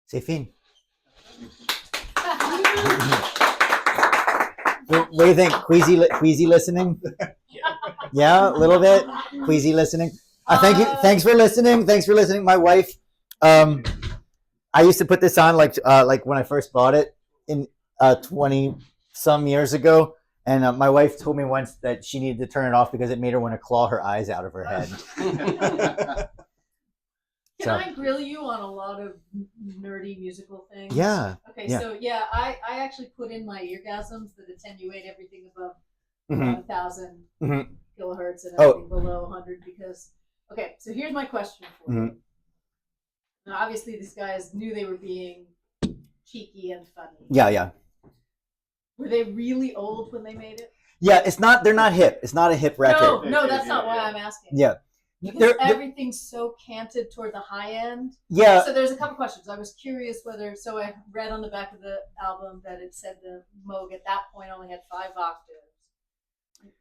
C'est fin. What do you think? Queasy listening? Yeah, a little bit. Queasy listening. Thank you. Thanks for listening. Thanks for listening. My wife. I used to put this on like when I first bought it in 20 some years ago, and my wife told me once that she needed to turn it off because it made her want to claw her eyes out of her head. Can I grill you on a lot of nerdy musical things? Yeah. Okay, yeah. So I actually put in my eargasms that attenuate everything above 1,000 kilohertz and everything below 100 because, okay, so here's my question for you. Now, obviously, these guys knew they were being cheeky and funny. Yeah. Were they really old when they made it? Yeah, they're not hip. It's not a hip record. No, that's not why I'm asking. Yeah. Because everything's so canted toward the high end. Yeah. So there's a couple questions. I was curious so I read on the back of the album that it said the Moog at that point only had 5 octaves.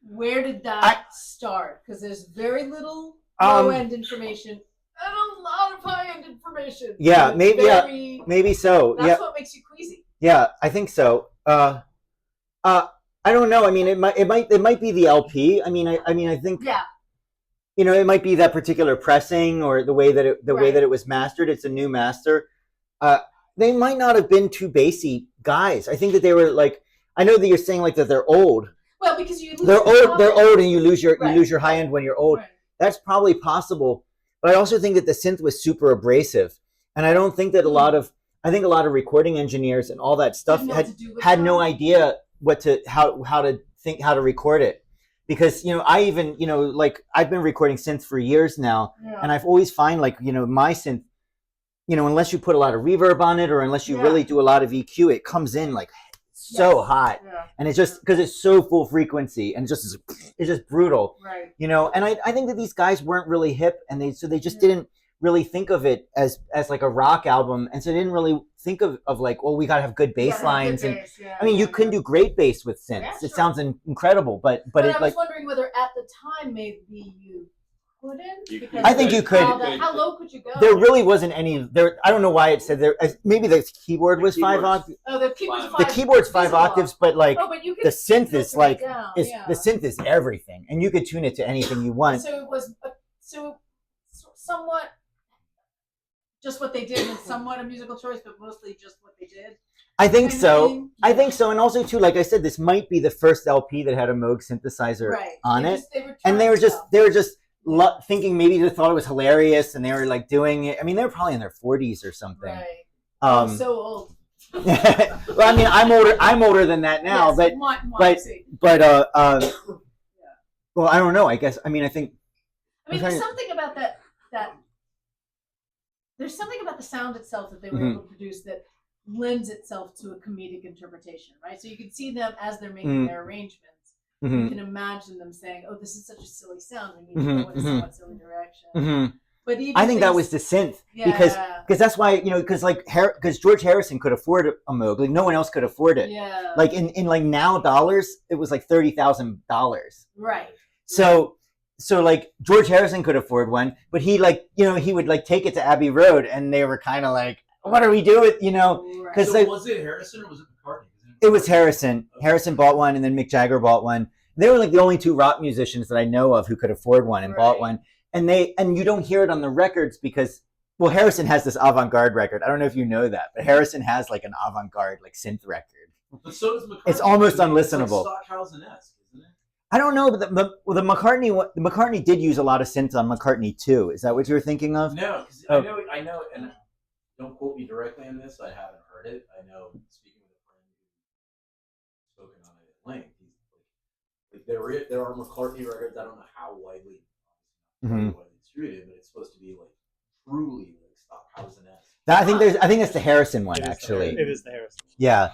Where did that start? Because there's very little low end information and a lot of high end information. Yeah, maybe so. That's what makes you queasy. Yeah, I think so. I don't know. I mean, it might be the LP. I mean, I think. Yeah. You know, it might be that particular pressing or the way that it was mastered. It's a new master. They might not have been too bassy guys. I think that they were like. I know that you're saying like that they're old. Well, because they're old, and you lose your high end when you're old. Right. That's probably possible. But I also think that the synth was super abrasive, and I don't think that I think a lot of recording engineers and all that stuff had no idea how to record it. Because, you know, I've been recording synth for years now, and I've always find like, you know, my synth, you know, unless you put a lot of reverb on it or unless you really do a lot of EQ, it comes in like so hot. Yeah. And it's just because it's so full frequency and it's just brutal. Right. You know, and I think that these guys weren't really hip and they just didn't really think of it as like a rock album, and so they didn't really think of like, well, we gotta have good bass lines, and I mean, you can do great bass with synths. Yeah, sure. It sounds incredible, but I was wondering whether at the time maybe you couldn't. I think you could. How low could you go? There really wasn't any. There, I don't know why it said there. Maybe the keyboard was 5 octaves. Oh, the keyboard's 5. The keyboard's 5 octaves, but like the synth is like the synth is everything, and you could tune it to anything you want. So it was somewhat. Just what they did, and somewhat a musical choice, but mostly just what they did. I think so. I think so, and also too, like I said, this might be the first LP that had a Moog synthesizer on it, and they were just thinking maybe they thought it was hilarious, and they were like doing it. I mean, they were probably in their 40s or something. Right. I'm so old. Well, I mean, I'm older than that now, yes, well, I don't know. I guess. I mean, there's something about that. There's something about the sound itself that they were able to produce that lends itself to a comedic interpretation, right? So you can see them as they're making their arrangements. You can imagine them saying, "Oh, this is such a silly sound. We need to go in a somewhat silly direction." But even I think that was the synth because that's why, you know, because George Harrison could afford a Moog, like no one else could afford it. Yeah. Like in like now dollars, it was like $30,000. Right. So like George Harrison could afford one, but he like, you know, he would like take it to Abbey Road, and they were kind of like, what are we doing? You know, because was it Harrison or was it McCartney? It was Harrison. Okay. Harrison bought one, and then Mick Jagger bought one. They were like the only 2 rock musicians that I know of who could afford one and bought one. And you don't hear it on the records because, well, Harrison has this avant-garde record. I don't know if you know that, but Harrison has like an avant-garde like synth record. But so does McCartney. It's almost unlistenable. It's like Stockhausen-esque, isn't it? I don't know, but the McCartney did use a lot of synth on McCartney 2. Is that what you were thinking of? No, because I know, and don't quote me directly on this. I haven't heard it. I know speaking with a friend who's spoken on it at length. He's like there are McCartney records. I don't know how widely distributed, but it's supposed to be like truly like Stockhausen-esque. I think it's the Harrison one actually. It is the Harrison. Yeah.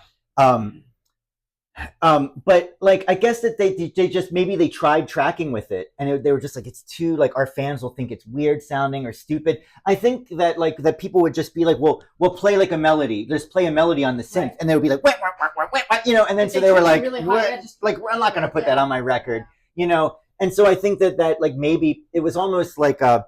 But like I guess that they just maybe they tried tracking with it and they were just like it's too like our fans will think it's weird sounding or stupid. I think that like that people would just be like, well, we'll play like a melody, just play a melody on the synth, and they would be like, wah, wah, wah, wah, wah, wah, you know, and then so they were like, really like I'm not gonna put that on my record, you know, and so I think that like maybe it was almost like a,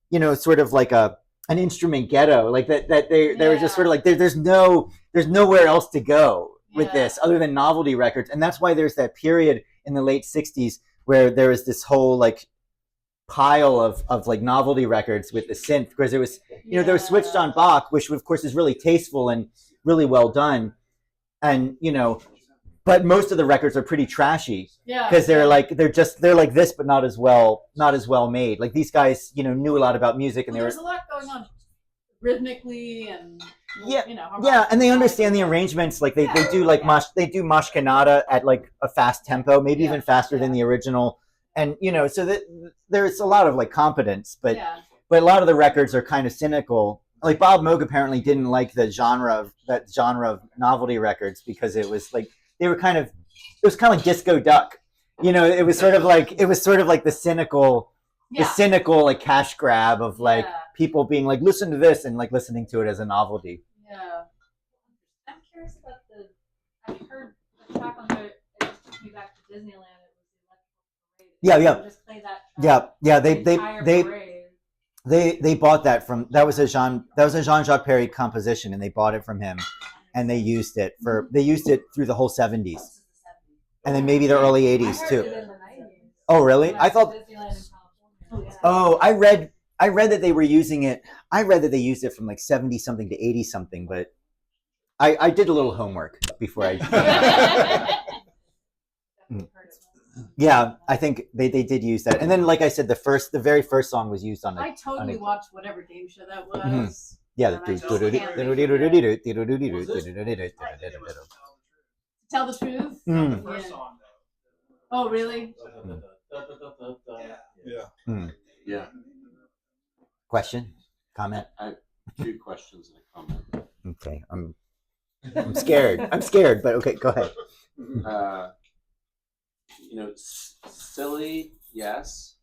you know, sort of like an instrument ghetto, like that they were just sort of like there's nowhere else to go with this other than novelty records. And that's why there's that period in the late 60s where there was this whole like pile of like novelty records with the synth, because it was, you know, they were switched on Bach, which of course is really tasteful and really well done. And, you know, but most of the records are pretty trashy because they're like this, but not as well made. Like these guys, you know, knew a lot about music and there's a lot going on rhythmically and you know, and they understand the arrangements. Like they do like they do Mashkanada at like a fast tempo, maybe even faster than the original. And you know, so that there's a lot of like competence, but a lot of the records are kind of cynical. Like Bob Moog apparently didn't like that genre of novelty records because it was like it was kind of like Disco Duck. You know, it was sort of like the cynical like cash grab of like people being like, listen to this, and like listening to it as a novelty. Yeah. I'm curious about I've heard the track on there, it just took me back to Disneyland. It was the Electrical Parade. Just play that track, They bought that from, that was a Jean-Jacques Perrey composition, and they bought it from him, and they used it through the whole 70s. And then maybe the early 80s too. Oh, really? I thought. Oh, I read that they were using it. I read that they used it from like 70 something to 80 something, but I did a little homework before I. Yeah, I think they did use that. And then, like I said, the very first song was used on. I totally watched whatever game show that was. Mm-hmm. Yeah. Tell the truth. The first song, though. Oh, really? Yeah. Question? Comment? I have 2 questions and a comment. Okay, I'm scared. I'm scared, but okay, go ahead. You know, silly, yes,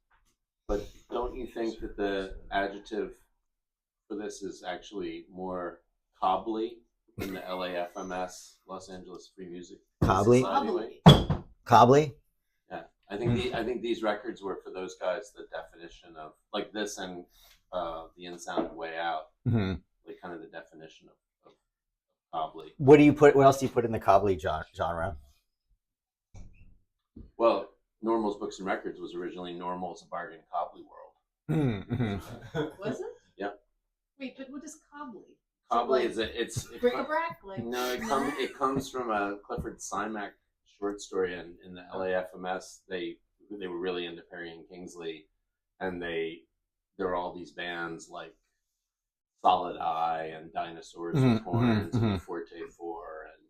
but don't you think that the adjective for this is actually more cobbly than the LAFMS, Los Angeles Free Music? Cobbly? Anyway? Cobbly? Yeah, I think these records were for those guys the definition of like this and the In Sound and Way Out, like kind of the definition of cobbly. What else do you put in the cobbly genre? Well, Normal's Books and Records was originally Normal's a Bargain Cobbly World. Was it? Yep. Wait, but what is cobbly? Cobbly is it's bric-a-brac? Like no, it comes from a Clifford Simak short story in the LAFMS. They were really into Perrey and Kingsley, and there were all these bands like Solid Eye and Dinosaurs with Horns and Forte 4 and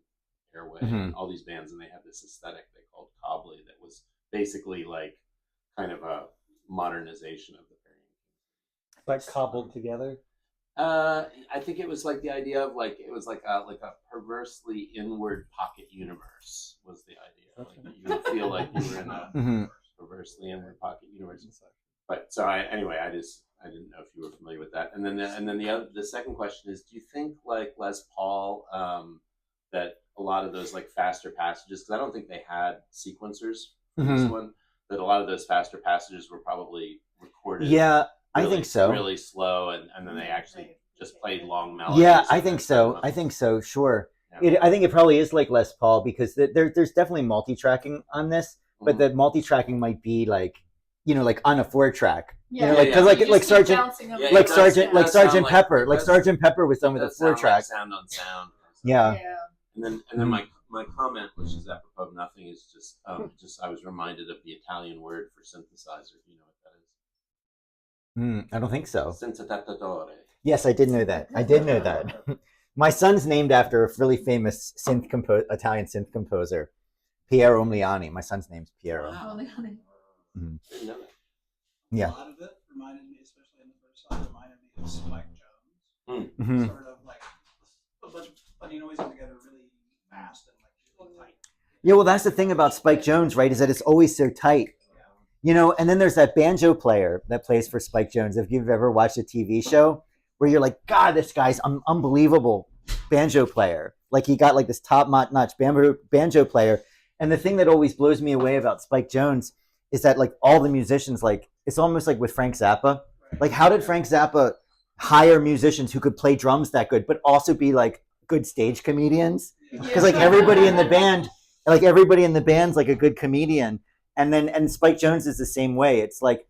Airway and all these bands, and they had this aesthetic they called cobbly that was basically like kind of a modernization of the Perrey. Like cobbled together. I think it was like the idea of like it was like a perversely inward pocket universe was the idea. Like you would feel like you were in a perversely inward pocket universe. But so I didn't know if you were familiar with that. And then the second question is, do you think like Les Paul that a lot of those like faster passages, because I don't think they had sequencers for this one, that a lot of those faster passages were probably recorded. Yeah. Really, I think so. Really slow, and then they actually just played long melodies. Yeah, I think so. I think so. Sure. Yeah. I think it probably is like Les Paul because there's definitely multi-tracking on this, but the multi-tracking might be like, you know, like on a 4-track. Yeah, you know, like Sergeant Pepper, like Sergeant Pepper was done with a 4-track. Like sound on sound. Yeah. And then my comment, which is apropos of nothing, is just I was reminded of the Italian word for synthesizer. You know what that is? I don't think so. Synthesizzatore. Yes, I did know that. I did know that. My son's named after a really famous Italian synth composer, Piero Umiliani. My son's name's Piero. Wow. Mhm. Didn't know that. Yeah. A lot of it reminded me, especially in the first song, reminded me of Spike Jones. Mhm. Sort of like a bunch of funny noises together really fast and like really tight. Yeah, well, that's the thing about Spike Jones, right? Is that it's always so tight. You know, and then there's that banjo player that plays for Spike Jones. If you've ever watched a TV show where you're like, God, this guy's unbelievable banjo player. Like he got like this top-notch banjo player. And the thing that always blows me away about Spike Jones is that like all the musicians, like it's almost like with Frank Zappa. Like how did Frank Zappa hire musicians who could play drums that good, but also be like good stage comedians? Because like everybody in the band's like a good comedian. And Spike Jones is the same way. It's like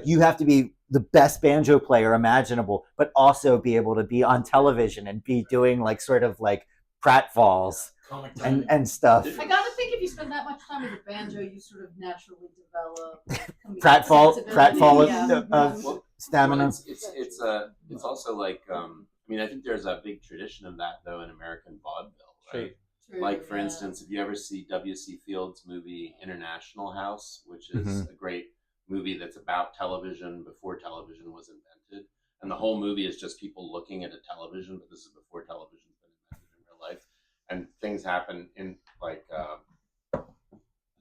you have to be the best banjo player imaginable, but also be able to be on television and be doing like sort of like pratfalls and stuff. I gotta think if you spend that much time with a banjo, you sort of naturally develop pratfall stamina. Well, it's also like I mean I think there's a big tradition of that though in American vaudeville, right? True, Like for instance, if you ever see W.C. Fields' movie International House, which is a great movie that's about television before television was invented, and the whole movie is just people looking at a television, but this is before television's been invented in real life, and things happen in like I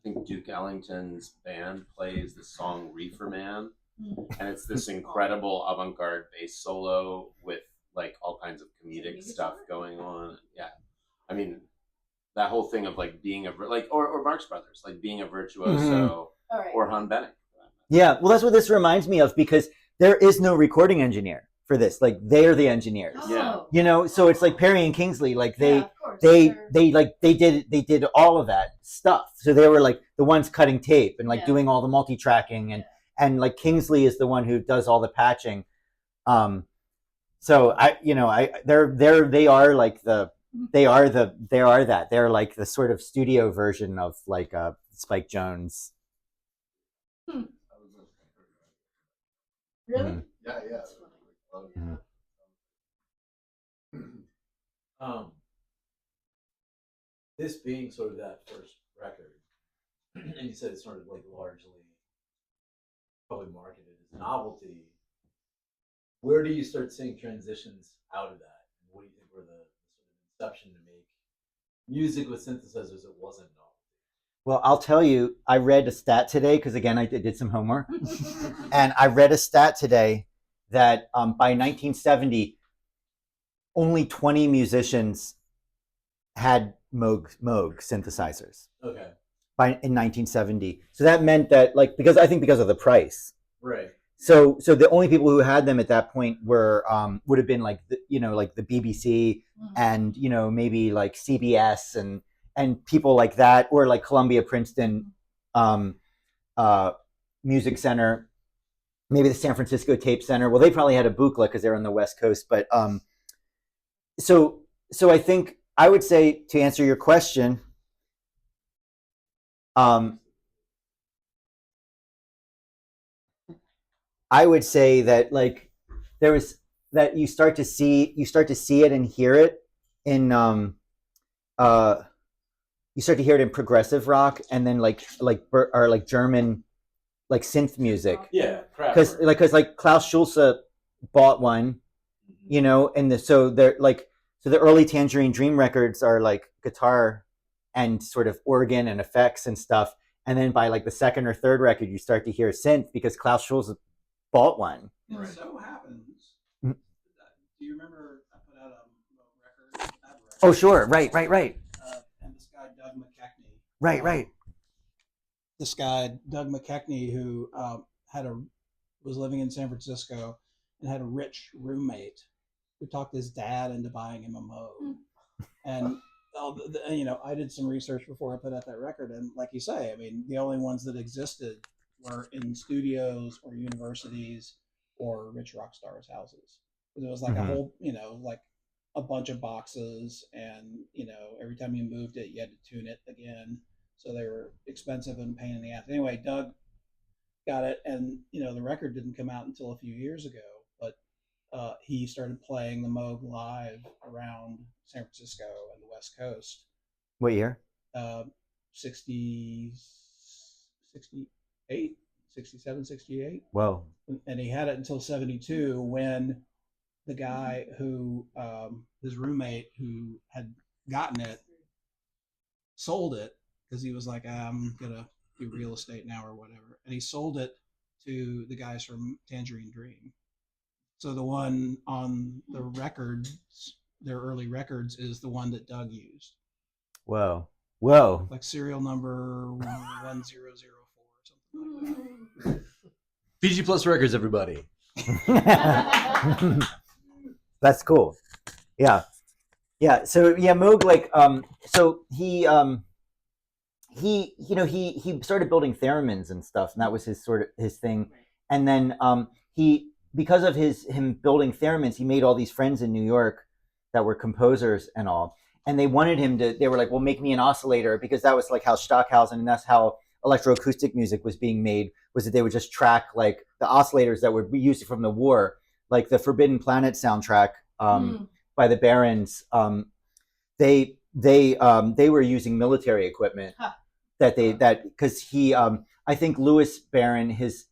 think Duke Ellington's band plays the song Reefer Man, and it's this incredible avant-garde bass solo with like all kinds of comedic stuff going on. Yeah, I mean. That whole thing of like being or Marx Brothers, like being a virtuoso, or Han Bennick. Yeah, well, that's what this reminds me of because there is no recording engineer for this. Like they're the engineers. Yeah. You know, so it's like Perrey and Kingsley. Like they did all of that stuff. So they were like the ones cutting tape and like doing all the multi-tracking and like Kingsley is the one who does all the patching. So they're like the sort of studio version of like Spike Jones. Really? Mhm. Yeah. This being sort of that first record, and you said it's sort of like largely probably marketed as novelty. Where do you start seeing transitions out of that? What do you think were the sort of inception to make music with synthesizers that wasn't novel? Well, I'll tell you, I read a stat today because again, I did some homework, and I read a stat today that by 1970, only 20 musicians had Moog synthesizers. Okay. In 1970, so that meant that because of the price, right? So the only people who had them at that point were would have been like the BBC and maybe like CBS and people like that, or like Columbia, Princeton, Music Center, maybe the San Francisco Tape Center. Well, they probably had a Buchla because they're on the West Coast, but so I think I would say, to answer your question, I would say that like there was that you start to see it and hear it in you start to hear it in progressive rock and then like German like synth music. Yeah, because Klaus Schulze bought one, and so the early Tangerine Dream records are like guitar and sort of organ and effects and stuff, and then by like the second or third record you start to hear synth because Klaus Schulze bought one. It so happens. Do you remember I put out a record? Oh, sure. Right. And this guy, Doug McKechnie. Right. This guy, Doug McKechnie, who was living in San Francisco and had a rich roommate who talked his dad into buying him a Moog. And I did some research before I put out that record, and like you say, I mean, the only ones that existed were in studios or universities or rich rock stars' houses. It was like a whole, like a bunch of boxes, and every time you moved it, you had to tune it again. So they were expensive and pain in the ass. Anyway, Doug got it, and the record didn't come out until a few years ago. But he started playing the Moog live around San Francisco and the West Coast. What year? 60, 68, 67, 68. Whoa. And he had it until 72 when the guy who, his roommate who had gotten it, sold it because he was like, I'm going to do real estate now or whatever. And he sold it to the guys from Tangerine Dream. So the one on the records, their early records, is the one that Doug used. Whoa. Whoa. Like serial number 1004 or something like that. PG Plus Records, everybody. That's cool. Yeah. Yeah. So yeah, Moog, like, so he started building theremins and stuff, and that was his sort of his thing. And then because of him building theremins, he made all these friends in New York that were composers and all. And they wanted him to, they were like, well, make me an oscillator, because that was like how Stockhausen, and that's how electroacoustic music was being made, was that they would just track like the oscillators that would be used from the war, like the Forbidden Planet soundtrack by the Barons. They were using military equipment because I think Louis Baron, his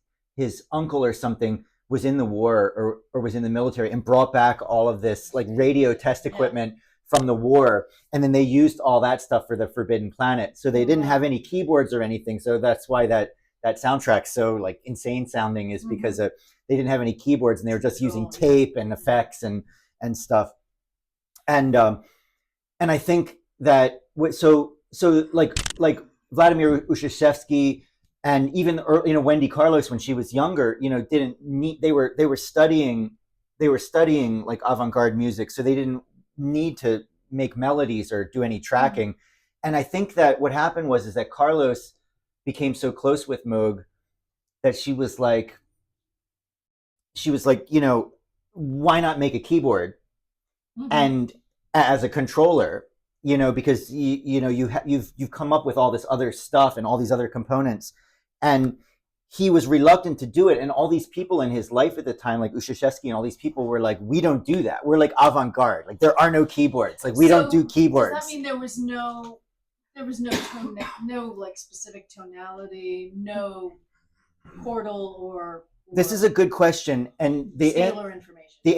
uncle or something, was in the war or was in the military and brought back all of this like radio test equipment from the war, and then they used all that stuff for the Forbidden Planet. So they didn't have any keyboards or anything. So that's why that soundtrack's so like insane sounding, is because they didn't have any keyboards and they were just using tape and effects and stuff. And I think that so like Vladimir Ushashevsky and even Wendy Carlos, when she was younger, didn't need, they were studying like avant-garde music, so they didn't need to make melodies or do any tracking. And I think that what happened was that Carlos became so close with Moog that she was like, why not make a keyboard and as a controller, because you've come up with all this other stuff and all these other components. And he was reluctant to do it. And all these people in his life at the time, like Ushashevsky and all these people, were like, we don't do that. We're like avant-garde. Like, there are no keyboards. Like, we don't do keyboards. Does that mean there was no like specific tonality, no portal or this is a good question. And the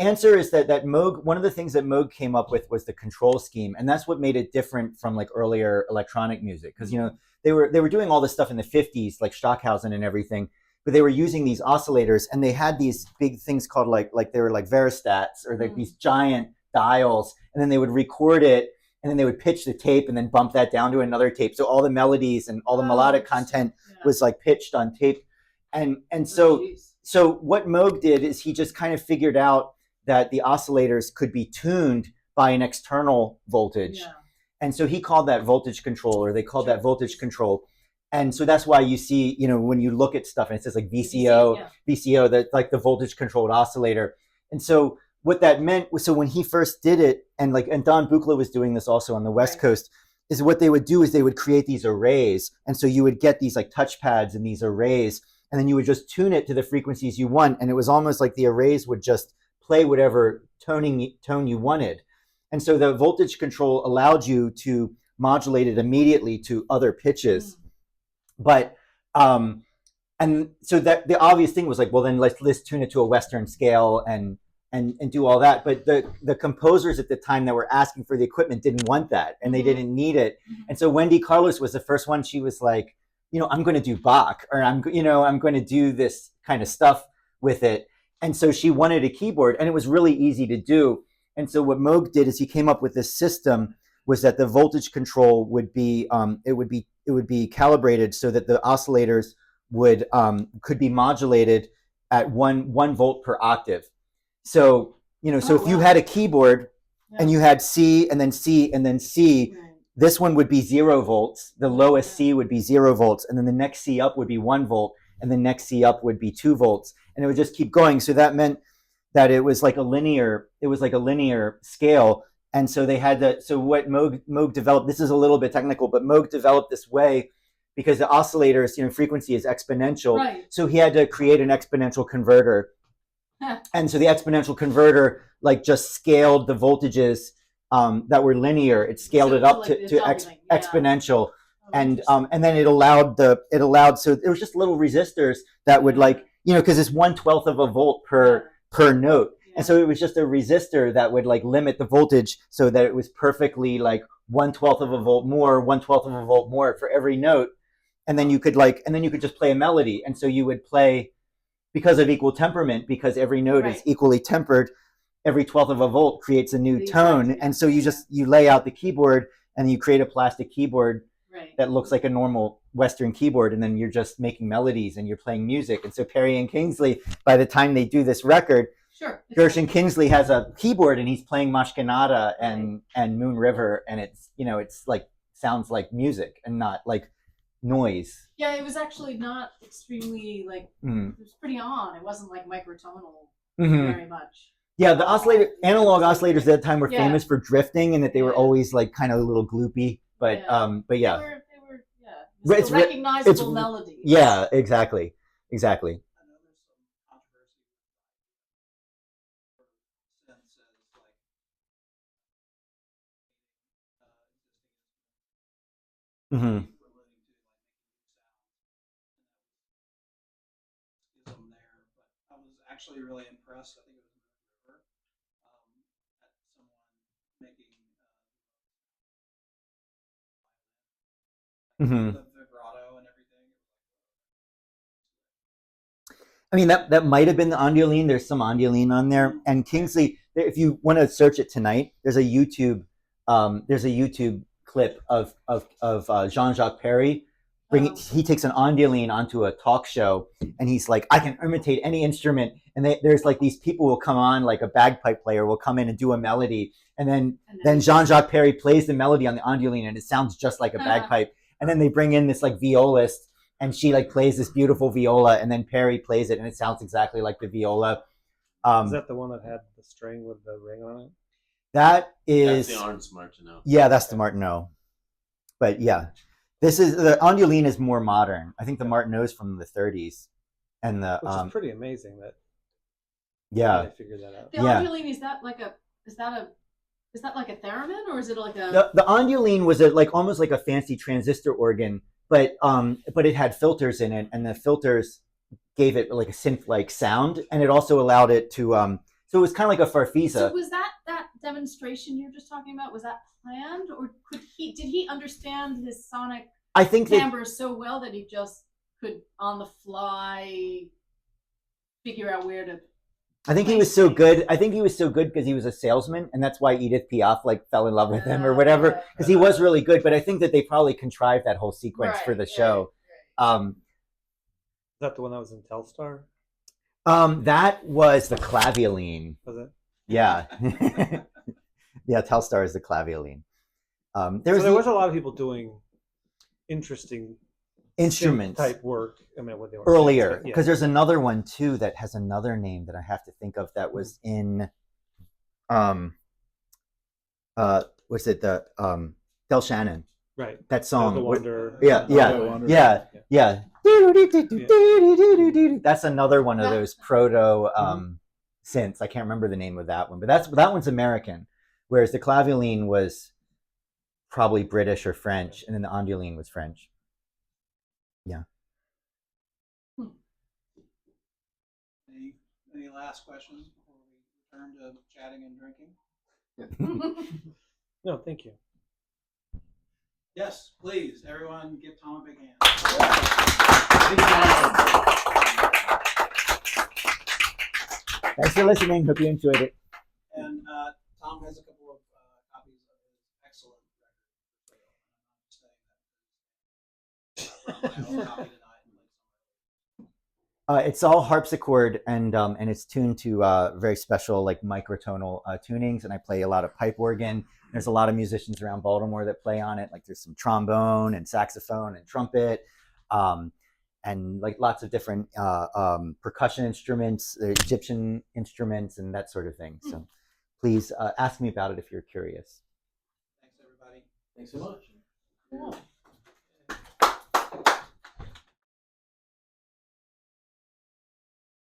answer is that Moog, one of the things that Moog came up with was the control scheme. And that's what made it different from like earlier electronic music. Because, they were doing all this stuff in the 50s, like Stockhausen and everything, but they were using these oscillators, and they had these big things called like they were like varostats, or like these giant dials, and then they would record it, and then they would pitch the tape and then bump that down to another tape. So all the melodies and all the melodic content was like pitched on tape. And so what Moog did is he just kind of figured out that the oscillators could be tuned by an external voltage. Yeah. And so he called that voltage control, or they called that voltage control. And so that's why you see, when you look at stuff and it says like VCO, that's like the voltage controlled oscillator. And so what that meant was, so when he first did it, and Don Buchla was doing this also on the West Coast, is what they would do is they would create these arrays. And so you would get these like touchpads and these arrays, and then you would just tune it to the frequencies you want. And it was almost like the arrays would just play whatever tone you wanted. And so the voltage control allowed you to modulate it immediately to other pitches. But, and so that the obvious thing was like, well, then let's tune it to a Western scale and do all that. But the composers at the time that were asking for the equipment didn't want that, and they didn't need it. And so Wendy Carlos was the first one. She was like, I'm going to do Bach, or I'm going to do this kind of stuff with it. And so she wanted a keyboard, and it was really easy to do. And so what Moog did is he came up with this system, was that the voltage control would be it would be calibrated so that the oscillators could be modulated at one volt per octave. So if you had a keyboard and you had C and then C and then C, this one would be 0 volts. The lowest C would be 0 volts, and then the next C up would be 1 volt, and the next C up would be 2 volts, and it would just keep going. So that meant that it was like a linear scale. And so they had so what Moog developed, this is a little bit technical, but Moog developed this way because the oscillators, frequency is exponential. Right. So he had to create an exponential converter And so the exponential converter like just scaled the voltages that were linear. It scaled it up to exponential, and then it allowed so it was just little resistors that would like, you know, because it's 1/12 of a volt per note. And so it was just a resistor that would like limit the voltage so that it was perfectly like 1/12 of a volt more, 1/12 of a volt more for every note. And then you could just play a melody. And so you would play, because of equal temperament, because every note is equally tempered, every 12th of a volt creates a new tone. And so you lay out the keyboard and you create a plastic keyboard that looks like a normal Western keyboard. And then you're just making melodies and you're playing music. And so Perrey and Kingsley, by the time they do this record, Gershon Kingsley has a keyboard and he's playing Mashkanada and Moon River, and it's, you know, it's like sounds like music and not like noise. Yeah, it was actually not extremely like it was pretty on. It wasn't like microtonal very much. Yeah, the analog oscillators at that time were famous for drifting and that they were always like kind of a little gloopy, but yeah. They were it's recognizable melodies. Yeah, exactly. Mm-hmm. I was actually really impressed. I think it was River, at someone making the vibrato and everything. I mean, that might have been the Ondioline. There's some Ondioline on there. And Kingsley, if you want to search it tonight, there's a YouTube clip of Jean-Jacques Perrey. He takes an Ondioline onto a talk show, and he's like, I can imitate any instrument. And there's like these people will come on, like a bagpipe player will come in and do a melody, and then Jean-Jacques Perrey plays the melody on the Ondioline, and it sounds just like a bagpipe. And then they bring in this like violist, and she like plays this beautiful viola, and then Perrey plays it, and it sounds exactly like the viola. Is that the one that had the string with the ring on it? That's the Arns Martineau. Yeah, that's the Martineau. But yeah, the Ondioline is more modern. I think the Martineau's from the 30s, and the which is pretty amazing that. Yeah, they figured that out. The Ondioline, is that like a theremin, or is it like a? The Ondioline was almost like a fancy transistor organ, but it had filters in it, and the filters gave it like a synth-like sound, and it also allowed it to so it was kind of like a farfisa. So was that demonstration you're just talking about, was that planned, or did he understand his sonic timbre so well that he just could on the fly figure out where to? I think he was so good. Because he was a salesman, and that's why Edith Piaf like fell in love with him or whatever. Because he was really good. But I think that they probably contrived that whole sequence for the show. Is that the one that was in Telstar? That was the Clavioline. Was it? Yeah, yeah. Telstar is the Clavioline. There was a lot of people doing interesting instruments type work. I mean, what they were earlier, because there's another one too that has another name that I have to think of. That was in, what's it? The Del Shannon. Right. That song. The Wonder. Yeah. That's another one of those proto synths. I can't remember the name of that one, but that one's American, whereas the Clavioline was probably British or French, and then the Ondioline was French. Yeah. Any last questions before we return to chatting and drinking? No, thank you. Yes, please, everyone, give Tom a big hand. Thanks for listening. Hope you enjoyed it. And Tom has a couple of copies of his excellent record. It's all harpsichord, and it's tuned to very special like microtonal tunings, and I play a lot of pipe organ. There's a lot of musicians around Baltimore that play on it. Like there's some trombone and saxophone and trumpet, and like lots of different percussion instruments, Egyptian instruments, and that sort of thing. So please ask me about it if you're curious. Thanks, everybody. Thanks so much. Cool.